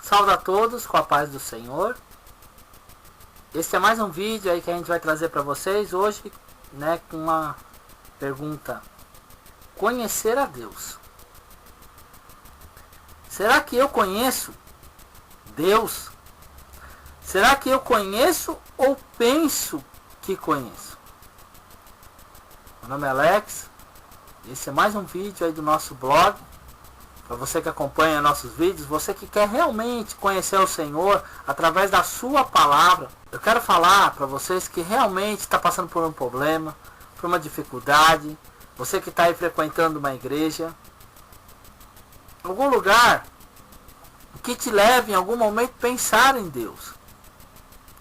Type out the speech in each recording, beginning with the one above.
Saúde a todos com a paz do Senhor. Este é mais um vídeo aí que a gente vai trazer para vocês hoje, né, com uma pergunta: conhecer a Deus. Será que eu conheço Deus? Será que eu conheço ou penso que conheço? Meu nome é Alex. Esse é mais um vídeo aí do nosso blog. Para você que acompanha nossos vídeos, você que quer realmente conhecer o Senhor através da sua palavra, eu quero falar para vocês que realmente está passando por um problema, por uma dificuldade, você que está aí frequentando uma igreja, algum lugar que te leve em algum momento a pensar em Deus.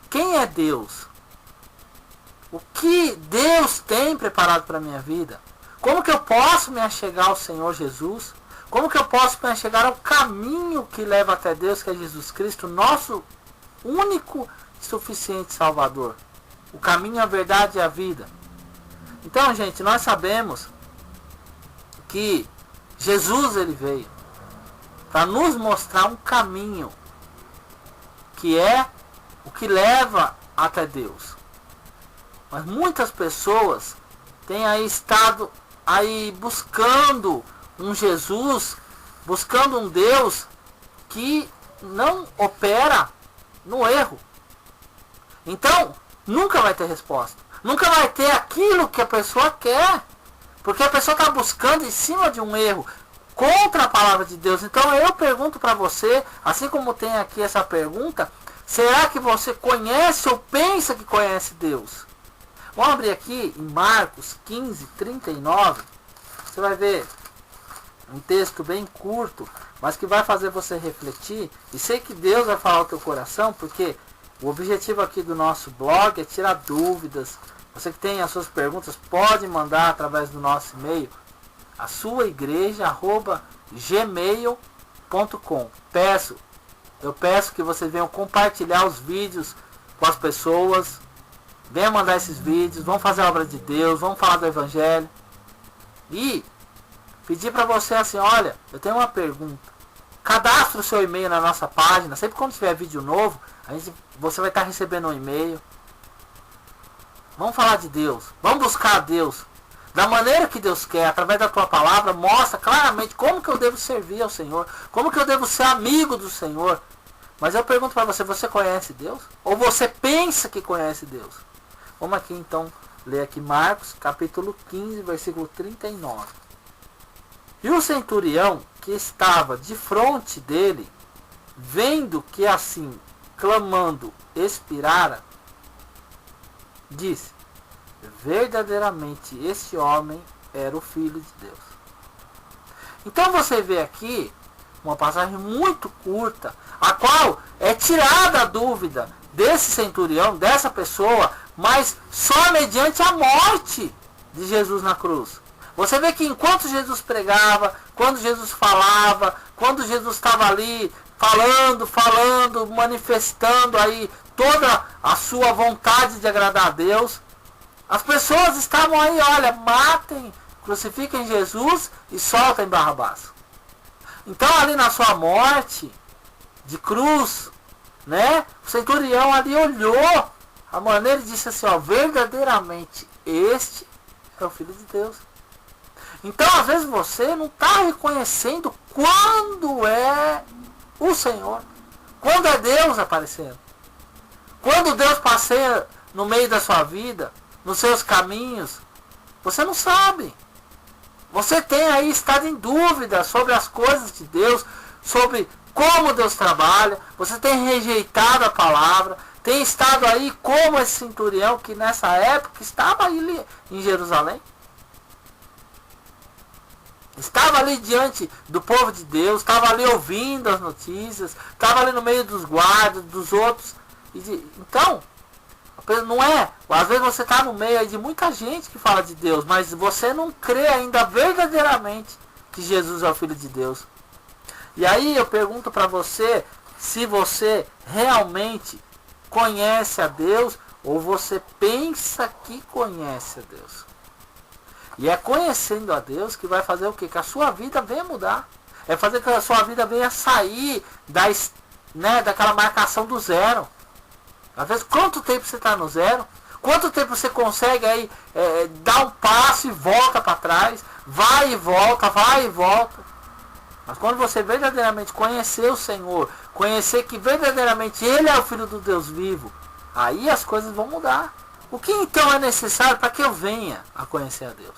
Quem é Deus? O que Deus tem preparado para a minha vida? Como que eu posso me achegar ao Senhor Jesus? Como que eu posso me achegar ao caminho que leva até Deus, que é Jesus Cristo, nosso único e suficiente Salvador? O caminho, a verdade e a vida. Então, gente, nós sabemos que Jesus ele veio para nos mostrar um caminho que é o que leva até Deus. Mas muitas pessoas têm aí estado aí buscando um Jesus, buscando um Deus que não opera no erro. Então, nunca vai ter resposta. Nunca vai ter aquilo que a pessoa quer. Porque a pessoa está buscando em cima de um erro, contra a palavra de Deus. Então eu pergunto para você, assim como tem aqui essa pergunta, será que você conhece ou pensa que conhece Deus? Vamos abrir aqui em Marcos 15, 39. Você vai ver um texto bem curto, mas que vai fazer você refletir. E sei que Deus vai falar ao teu coração, porque o objetivo aqui do nosso blog é tirar dúvidas. Você que tem as suas perguntas, pode mandar através do nosso e-mail, a sua igreja@gmail.com. Eu peço que vocês venham compartilhar os vídeos com as pessoas. Venham mandar esses vídeos, vamos fazer a obra de Deus, vamos falar do Evangelho. E pedir para você assim, olha, eu tenho uma pergunta. Cadastre o seu e-mail na nossa página. Sempre quando tiver vídeo novo, você vai estar recebendo um e-mail. Vamos falar de Deus. Vamos buscar a Deus. Da maneira que Deus quer, através da tua palavra, mostra claramente como que eu devo servir ao Senhor. Como que eu devo ser amigo do Senhor. Mas eu pergunto para você, você conhece Deus? Ou você pensa que conhece Deus? Vamos aqui então ler aqui Marcos, capítulo 15, versículo 39. E o centurião que estava de frente dele, vendo que assim, clamando, expirara, disse: verdadeiramente este homem era o Filho de Deus. Então você vê aqui uma passagem muito curta, a qual é tirada a dúvida desse centurião, dessa pessoa, mas só mediante a morte de Jesus na cruz. Você vê que enquanto Jesus pregava, quando Jesus falava, quando Jesus estava ali falando, manifestando aí toda a sua vontade de agradar a Deus, as pessoas estavam aí, olha, matem, crucifiquem Jesus e soltem Barrabás. Então ali na sua morte de cruz, né, o centurião ali olhou a maneira e disse assim, ó, verdadeiramente este é o Filho de Deus. Então às vezes você não está reconhecendo quando é o Senhor, quando é Deus aparecendo, quando Deus passeia no meio da sua vida, nos seus caminhos, você não sabe. Você tem aí estado em dúvida sobre as coisas de Deus, sobre como Deus trabalha, você tem rejeitado a palavra, tem estado aí como esse centurião que nessa época estava aí em Jerusalém. Estava ali diante do povo de Deus, estava ali ouvindo as notícias, estava ali no meio dos guardas, dos outros. Então, não é, às vezes você está no meio aí de muita gente que fala de Deus, mas você não crê ainda verdadeiramente que Jesus é o Filho de Deus. E aí eu pergunto para você, se você realmente conhece a Deus ou você pensa que conhece a Deus. E é conhecendo a Deus que vai fazer o quê? Que a sua vida venha mudar. É fazer que a sua vida venha sair né, daquela marcação do zero. Às vezes, quanto tempo você está no zero? Quanto tempo você consegue aí dar um passo e volta para trás? Vai e volta, vai e volta. Mas quando você verdadeiramente conhecer o Senhor, conhecer que verdadeiramente Ele é o Filho do Deus vivo, aí as coisas vão mudar. O que então é necessário para que eu venha a conhecer a Deus?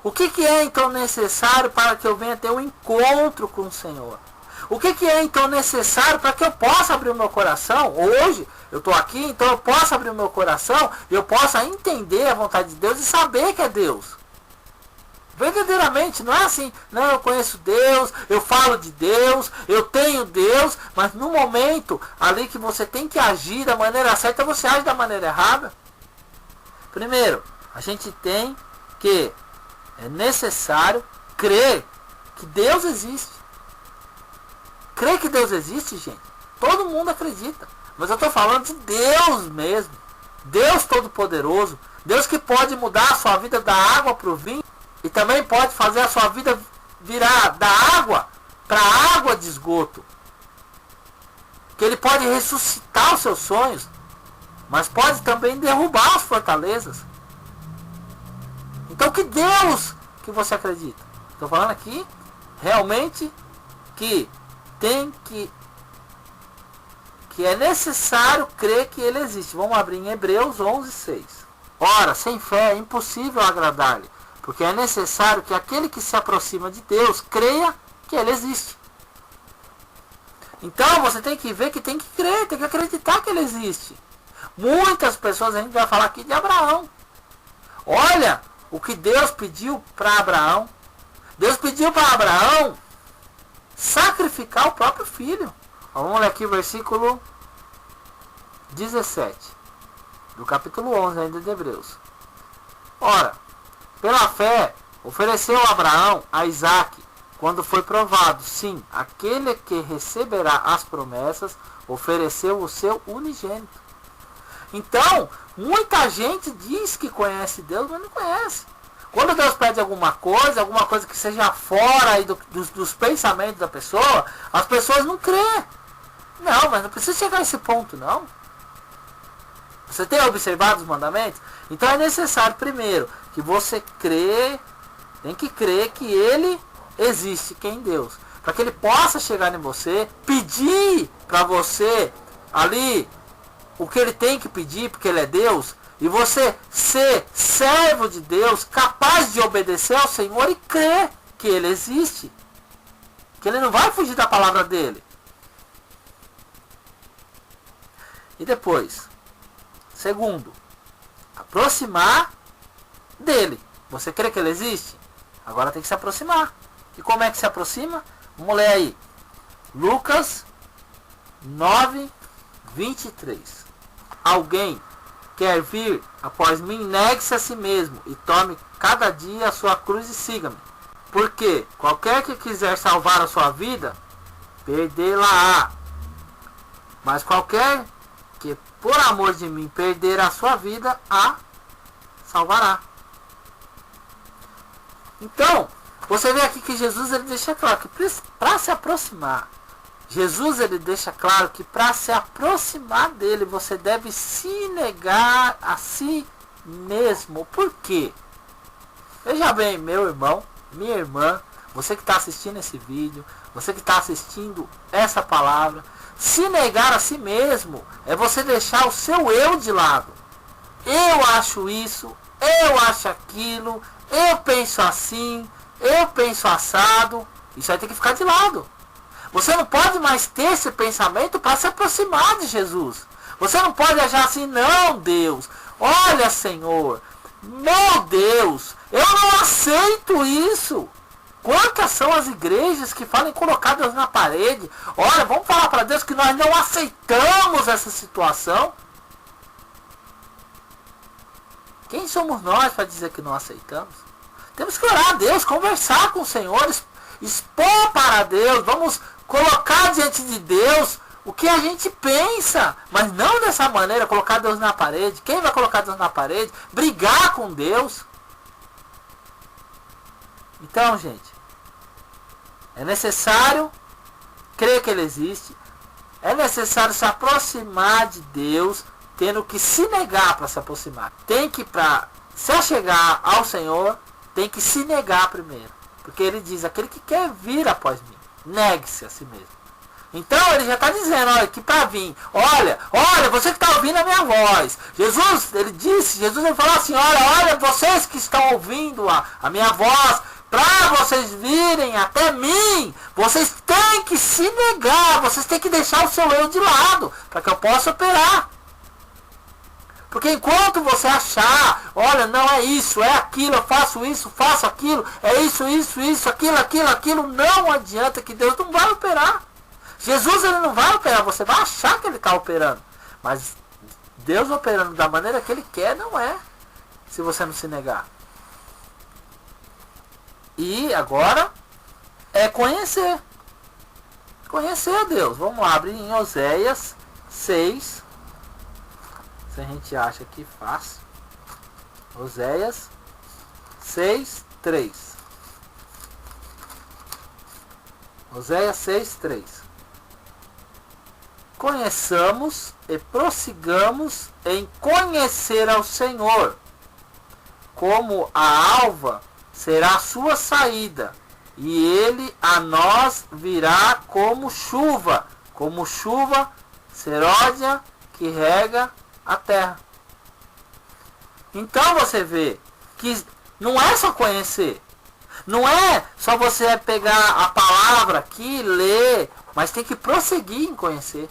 O que é então necessário para que eu venha ter um encontro com o Senhor? O que é então necessário para que eu possa abrir o meu coração? Hoje eu estou aqui, então eu posso abrir o meu coração e eu possa entender a vontade de Deus e saber que é Deus. Verdadeiramente, não é assim, não, eu conheço Deus, eu falo de Deus, eu tenho Deus, mas no momento ali que você tem que agir da maneira certa, você age da maneira errada. Primeiro, a gente tem que, é necessário crer que Deus existe. Crer que Deus existe, gente, todo mundo acredita, mas eu estou falando de Deus mesmo, Deus Todo-Poderoso, Deus que pode mudar a sua vida da água para o vinho, e também pode fazer a sua vida virar da água para água de esgoto. Que Ele pode ressuscitar os seus sonhos, mas pode também derrubar as fortalezas. Então que Deus que você acredita? Estou falando aqui realmente que tem que é necessário crer que Ele existe. Vamos abrir em Hebreus 11:6. Ora, sem fé é impossível agradar-lhe, porque é necessário que aquele que se aproxima de Deus creia que Ele existe. Então você tem que ver que tem que crer, tem que acreditar que Ele existe. Muitas pessoas, a gente vai falar aqui de Abraão. Olha o que Deus pediu para Abraão. Deus pediu para Abraão sacrificar o próprio filho. Vamos ler aqui o versículo 17 do capítulo 11 ainda de Hebreus. Ora, pela fé, ofereceu Abraão a Isaque, quando foi provado, sim, aquele que receberá as promessas, ofereceu o seu unigênito. Então, muita gente diz que conhece Deus, mas não conhece. Quando Deus pede alguma coisa que seja fora aí dos pensamentos da pessoa, as pessoas não crêem. Não, mas não precisa chegar a esse ponto, não. Você tem observado os mandamentos? Então é necessário, primeiro, que você tem que crer que Ele existe, que é em Deus. Para que Ele possa chegar em você, pedir para você ali o que Ele tem que pedir, porque Ele é Deus, e você ser servo de Deus, capaz de obedecer ao Senhor e crer que Ele existe. Que Ele não vai fugir da palavra dEle. E depois, segundo, aproximar dEle. Você crê que Ele existe? Agora tem que se aproximar. E como é que se aproxima? Vamos ler aí. Lucas 9:23. Alguém quer vir após mim, negue-se a si mesmo e tome cada dia a sua cruz e siga-me. Porque qualquer que quiser salvar a sua vida, perdê-la-á. Mas qualquer que por amor de mim perder a sua vida, a salvará. Então, você vê aqui que Jesus ele deixa claro que para se aproximar, Jesus ele deixa claro que para se aproximar dele, você deve se negar a si mesmo. Por quê? Veja bem, meu irmão, minha irmã, você que está assistindo esse vídeo, você que está assistindo essa palavra, se negar a si mesmo é você deixar o seu eu de lado. Eu acho isso, eu acho aquilo, eu penso assim, eu penso assado. Isso aí tem que ficar de lado. Você não pode mais ter esse pensamento para se aproximar de Jesus. Você não pode achar assim, não, Deus, olha, Senhor, meu Deus, eu não aceito isso. Quantas são as igrejas que falam em colocar Deus na parede? Olha, vamos falar para Deus que nós não aceitamos essa situação. Quem somos nós para dizer que não aceitamos? Temos que orar a Deus, conversar com o Senhor, expor para Deus, vamos colocar diante de Deus o que a gente pensa, mas não dessa maneira, colocar Deus na parede. Quem vai colocar Deus na parede? Brigar com Deus. Então, gente, é necessário crer que Ele existe. É necessário se aproximar de Deus, tendo que se negar para se aproximar. Tem que, para se achegar ao Senhor, tem que se negar primeiro. Porque ele diz, aquele que quer vir após mim, negue-se a si mesmo. Então ele já está dizendo, olha, que para vir, olha, você que está ouvindo a minha voz. Jesus, ele falou assim, olha, vocês que estão ouvindo a minha voz, para vocês virem até mim, vocês têm que se negar, vocês têm que deixar o seu eu de lado, para que eu possa operar. Porque enquanto você achar, olha, não é isso, é aquilo, eu faço isso, faço aquilo, é isso, aquilo, não adianta, que Deus não vai operar. Jesus, ele não vai operar, você vai achar que ele está operando. Mas Deus operando da maneira que ele quer, não é, se você não se negar. E agora é conhecer. Conhecer a Deus. Vamos lá, abrir em Oséias 6. Se a gente acha aqui fácil. Oséias 6, 3. Oséias 6, 3. Conheçamos e prossigamos em conhecer ao Senhor. Como a alva será a sua saída, e ele a nós virá como chuva seródia que rega a terra. Então você vê que não é só conhecer, não é só você pegar a palavra aqui, ler, mas tem que prosseguir em conhecer.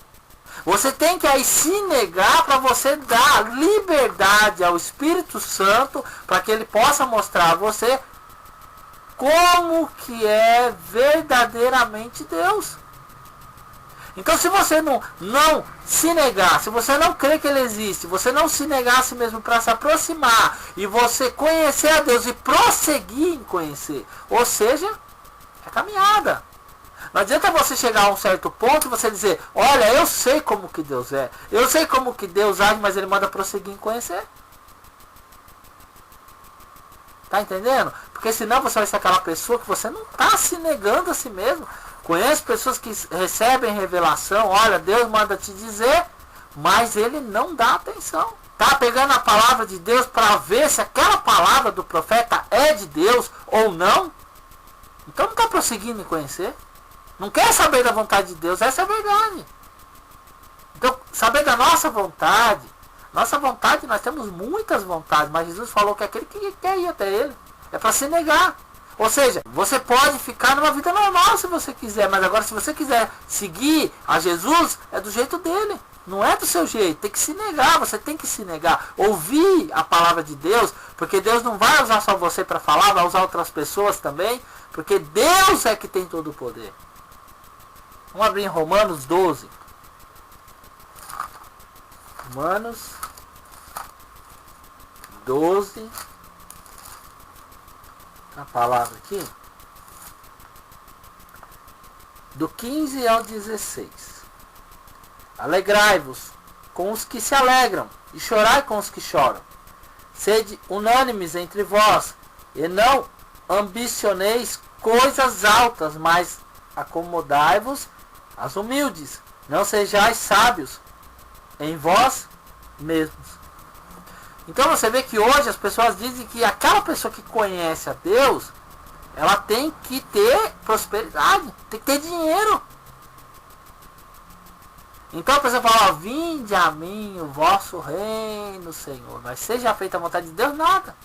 Você tem que aí se negar para você dar liberdade ao Espírito Santo para que ele possa mostrar a você como que é verdadeiramente Deus. Então se você não se negar, se você não crê que ele existe, você não se negar a si mesmo para se aproximar e você conhecer a Deus e prosseguir em conhecer, ou seja, é caminhada. Não adianta você chegar a um certo ponto e você dizer, olha, eu sei como que Deus é, eu sei como que Deus age, mas ele manda prosseguir em conhecer. Tá entendendo? Porque senão você vai ser aquela pessoa que você não está se negando a si mesmo. Conheço pessoas que recebem revelação, olha, Deus manda te dizer, mas ele não dá atenção. Tá pegando a palavra de Deus para ver se aquela palavra do profeta é de Deus ou não. Então não está prosseguindo em conhecer. Não quer saber da vontade de Deus, essa é a verdade. Então, saber da nossa vontade, nós temos muitas vontades, mas Jesus falou que aquele que quer ir até ele é para se negar. Ou seja, você pode ficar numa vida normal se você quiser, mas agora se você quiser seguir a Jesus, é do jeito dele, não é do seu jeito. Tem que se negar, você tem que se negar. Ouvir a palavra de Deus, porque Deus não vai usar só você para falar, vai usar outras pessoas também, porque Deus é que tem todo o poder. Vamos abrir em Romanos 12. Romanos 12. A palavra aqui. Do 15 ao 16. Alegrai-vos com os que se alegram, e chorai com os que choram. Sede unânimes entre vós, e não ambicioneis coisas altas, mas acomodai-vos às humildes. Não sejais sábios em vós mesmos. Então você vê que hoje as pessoas dizem que aquela pessoa que conhece a Deus, ela tem que ter prosperidade, tem que ter dinheiro. Então a pessoa fala, vinde a mim o vosso reino, Senhor, mas seja feita a vontade de Deus, nada.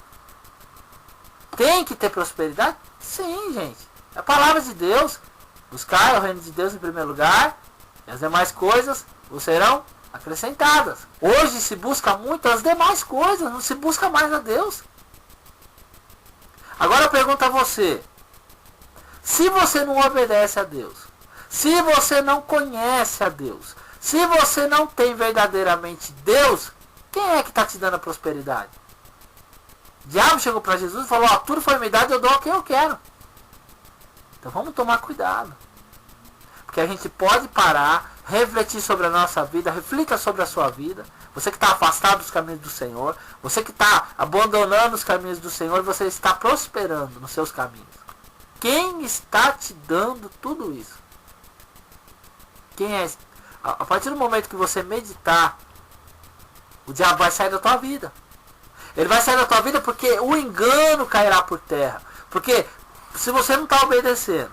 Tem que ter prosperidade? Sim, gente. É a palavra de Deus. Buscar o reino de Deus em primeiro lugar, e as demais coisas vos serão acrescentadas. Hoje se busca muito as demais coisas, não se busca mais a Deus. Agora eu pergunto a você, se você não obedece a Deus, se você não conhece a Deus, se você não tem verdadeiramente Deus, quem é que está te dando a prosperidade? O diabo chegou para Jesus e falou, ó, tudo foi me dado, eu dou a quem eu quero. Então vamos tomar cuidado. Porque a gente pode parar, refletir sobre a nossa vida, reflita sobre a sua vida. Você que está afastado dos caminhos do Senhor, você que está abandonando os caminhos do Senhor, você está prosperando nos seus caminhos. Quem está te dando tudo isso? Quem é? A partir do momento que você meditar, o diabo vai sair da tua vida. Ele vai sair da tua vida porque o engano cairá por terra. Porque se você não está obedecendo,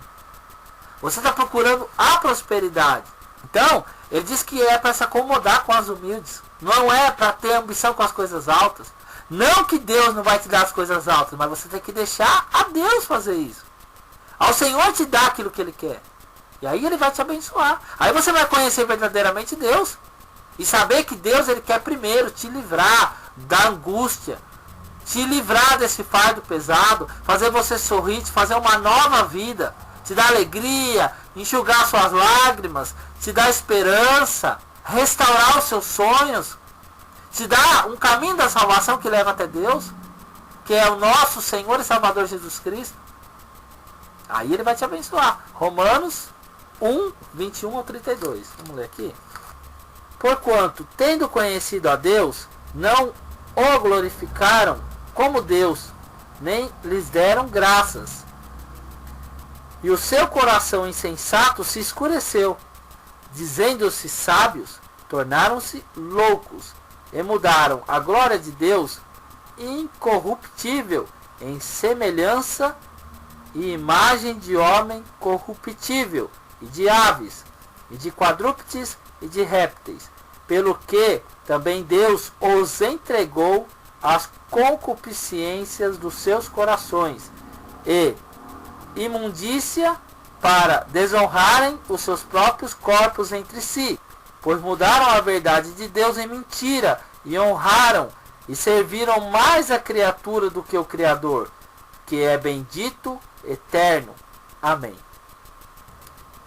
você está procurando a prosperidade. Então, ele diz que é para se acomodar com as humildes. Não é para ter ambição com as coisas altas. Não que Deus não vai te dar as coisas altas, mas você tem que deixar a Deus fazer isso. Ao Senhor te dar aquilo que Ele quer. E aí Ele vai te abençoar. Aí você vai conhecer verdadeiramente Deus. E saber que Deus Ele quer primeiro te livrar da angústia. Te livrar desse fardo pesado. Fazer você sorrir, te fazer uma nova vida. Te dar alegria, enxugar suas lágrimas. Te dar esperança. Restaurar os seus sonhos. Te dar um caminho da salvação que leva até Deus. Que é o nosso Senhor e Salvador Jesus Cristo. Aí Ele vai te abençoar. Romanos 1, 21 ao 32. Vamos ler aqui. Porquanto, tendo conhecido a Deus, não o glorificaram como Deus, nem lhes deram graças. E o seu coração insensato se escureceu. Dizendo-se sábios, tornaram-se loucos, e mudaram a glória de Deus incorruptível em semelhança e imagem de homem corruptível, e de aves, e de quadrúpedes, e de répteis, pelo que também Deus os entregou às concupiscências dos seus corações, e imundícia, para desonrarem os seus próprios corpos entre si, pois mudaram a verdade de Deus em mentira, e honraram e serviram mais a criatura do que o Criador, que é bendito, eterno. Amém.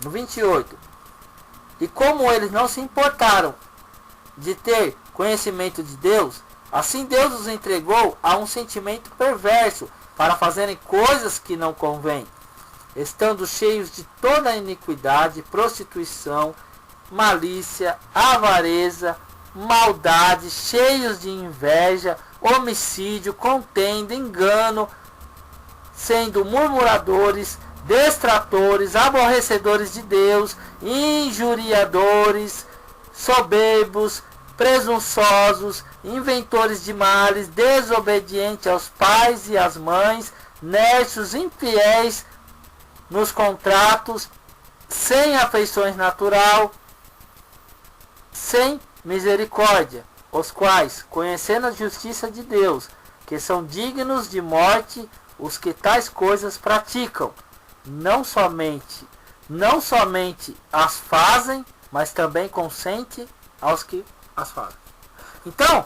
No 28. E como eles não se importaram de ter conhecimento de Deus, assim Deus os entregou a um sentimento perverso para fazerem coisas que não convêm, estando cheios de toda iniquidade, prostituição, malícia, avareza, maldade, cheios de inveja, homicídio, contenda, engano, sendo murmuradores, destratores, aborrecedores de Deus, injuriadores, soberbos, presunçosos, inventores de males, desobedientes aos pais e às mães, necios, infiéis nos contratos, sem afeições natural, sem misericórdia, os quais, conhecendo a justiça de Deus, que são dignos de morte, os que tais coisas praticam, não somente as fazem, mas também consente aos que as fazem. Então,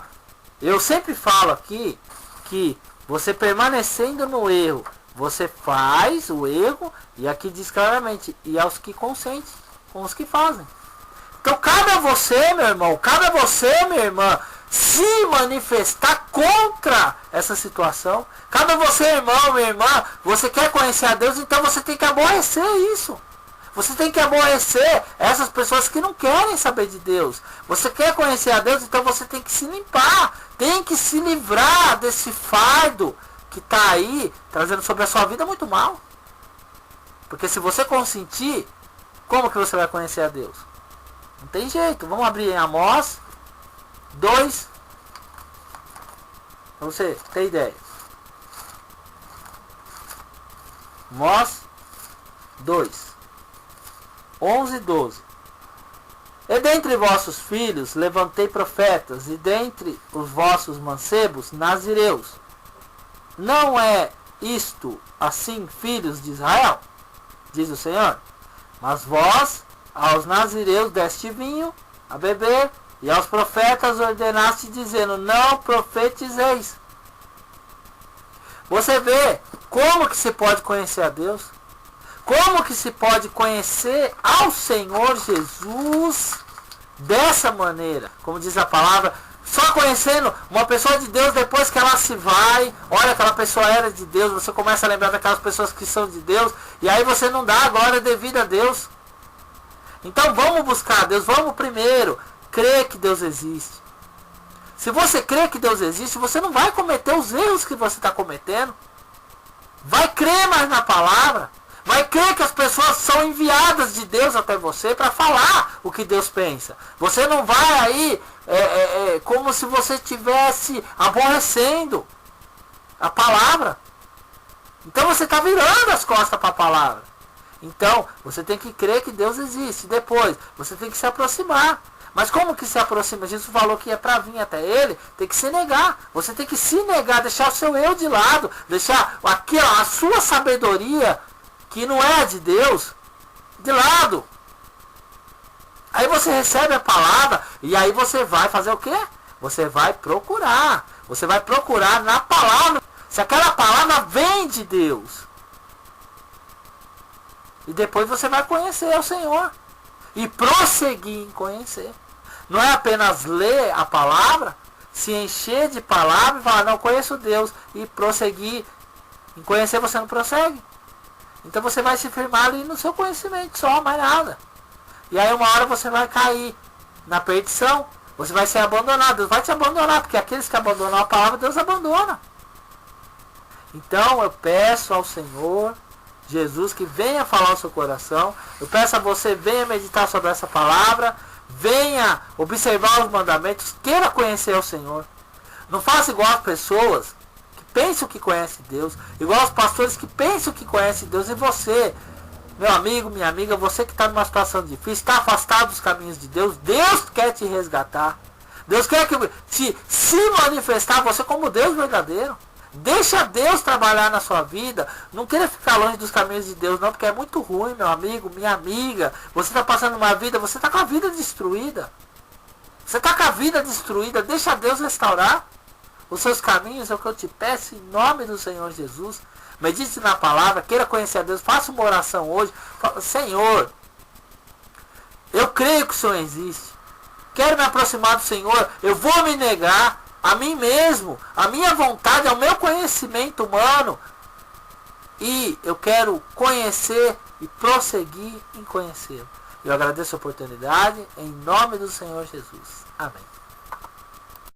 eu sempre falo aqui que você permanecendo no erro, você faz o erro, e aqui diz claramente, e aos que consentem, com os que fazem. Então cabe a você, meu irmão, cabe a você, minha irmã, se manifestar contra essa situação. Cabe a você, irmão, minha irmã, você quer conhecer a Deus, então você tem que aborrecer isso. Você tem que aborrecer essas pessoas que não querem saber de Deus. Você quer conhecer a Deus, então você tem que se limpar. Tem que se livrar desse fardo que está aí, trazendo sobre a sua vida muito mal. Porque se você consentir, como que você vai conhecer a Deus? Não tem jeito. Vamos abrir em Amós 2. Para você ter ideia. Amós 2. 11 e 12. E dentre vossos filhos levantei profetas, e dentre os vossos mancebos nazireus. Não é isto assim, filhos de Israel? Diz o Senhor. Mas vós aos nazireus deste vinho a beber, e aos profetas ordenaste, dizendo, não profetizeis. Você vê como que se pode conhecer a Deus? Como que se pode conhecer ao Senhor Jesus dessa maneira? Como diz a palavra, só conhecendo uma pessoa de Deus depois que ela se vai. Olha, aquela pessoa era de Deus, você começa a lembrar daquelas pessoas que são de Deus, e aí você não dá a glória devida a Deus. Então vamos buscar a Deus, vamos primeiro crer que Deus existe. Se você crê que Deus existe, você não vai cometer os erros que você está cometendo. Vai crer mais na palavra. Vai crer que as pessoas são enviadas de Deus até você para falar o que Deus pensa. Você não vai aí como se você estivesse aborrecendo a palavra. Então você está virando as costas para a palavra. Então você tem que crer que Deus existe. Depois você tem que se aproximar. Mas como que se aproxima? Jesus falou que é para vir até Ele, tem que se negar. Você tem que se negar, deixar o seu eu de lado, deixar a sua sabedoria, que não é de Deus, de lado. Aí você recebe a palavra e aí você vai fazer o quê? Você vai procurar. Você vai procurar na palavra. Se aquela palavra vem de Deus. E depois você vai conhecer o Senhor. E prosseguir em conhecer. Não é apenas ler a palavra, se encher de palavra e falar, não, conheço Deus. E prosseguir em conhecer, você não prossegue. Então você vai se firmar ali no seu conhecimento só, mais nada. E aí uma hora você vai cair na perdição. Você vai ser abandonado. Deus vai te abandonar, porque aqueles que abandonam a palavra, Deus abandona. Então eu peço ao Senhor Jesus que venha falar ao seu coração. Eu peço a você, venha meditar sobre essa palavra. Venha observar os mandamentos. Queira conhecer o Senhor. Não faça igual as pessoas que pensam que conhecem Deus. Igual os pastores que pensam que conhecem Deus. E você, meu amigo, minha amiga, você que está numa situação difícil, está afastado dos caminhos de Deus. Deus quer te resgatar. Deus quer que se manifestar você como Deus verdadeiro. Deixa Deus trabalhar na sua vida. Não queira ficar longe dos caminhos de Deus não, porque é muito ruim, meu amigo, minha amiga. Você está passando uma vida, você está com a vida destruída. Você está com a vida destruída. Deixa Deus restaurar os seus caminhos. É o que eu te peço em nome do Senhor Jesus. Medite na palavra, queira conhecer a Deus. Faça uma oração hoje. Fala, Senhor, eu creio que o Senhor existe. Quero me aproximar do Senhor. Eu vou me negar a mim mesmo, a minha vontade, ao meu conhecimento humano. E eu quero conhecer e prosseguir em conhecê-lo. Eu agradeço a oportunidade em nome do Senhor Jesus. Amém.